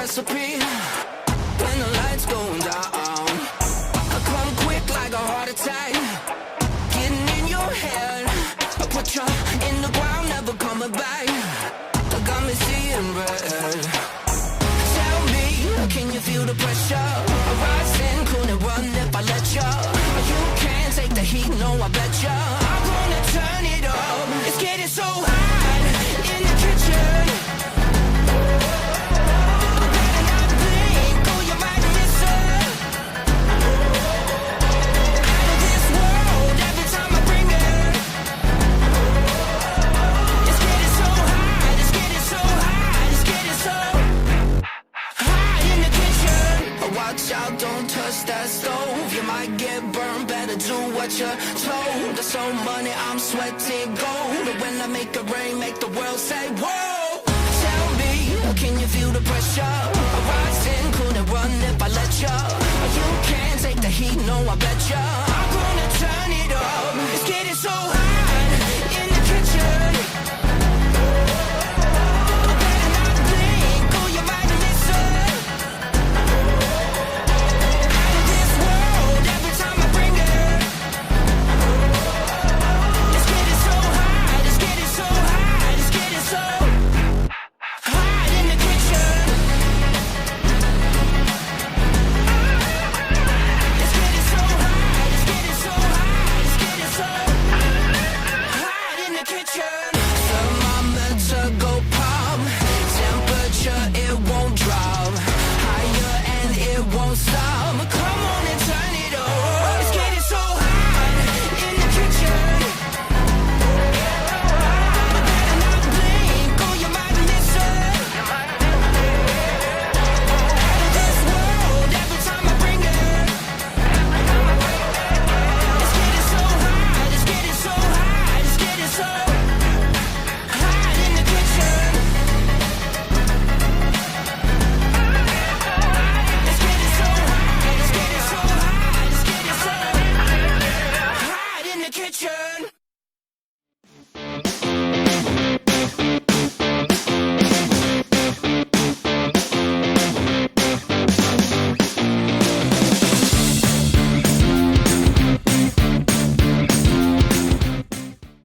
recipe. When the lights go down, I come quick like a heart attack. Getting in your head, I put you in the ground, never coming back. I got me seeing red. Tell me, can you feel the pressure? Rising, couldn't run if I let you. You can't take the heat, no, I bet you. I'm gonna turn it up. It's getting so hot in the kitchen. I better not blink, or you might miss it. Out of this world, every time I bring it. It's getting so hot, it's getting so hot, it's getting so hot in the kitchen. Watch out, don't touch that stove. You might get burned, better do what you're told. There's so money, I'm sweating gold. But when I make it rain, make the world say whoa.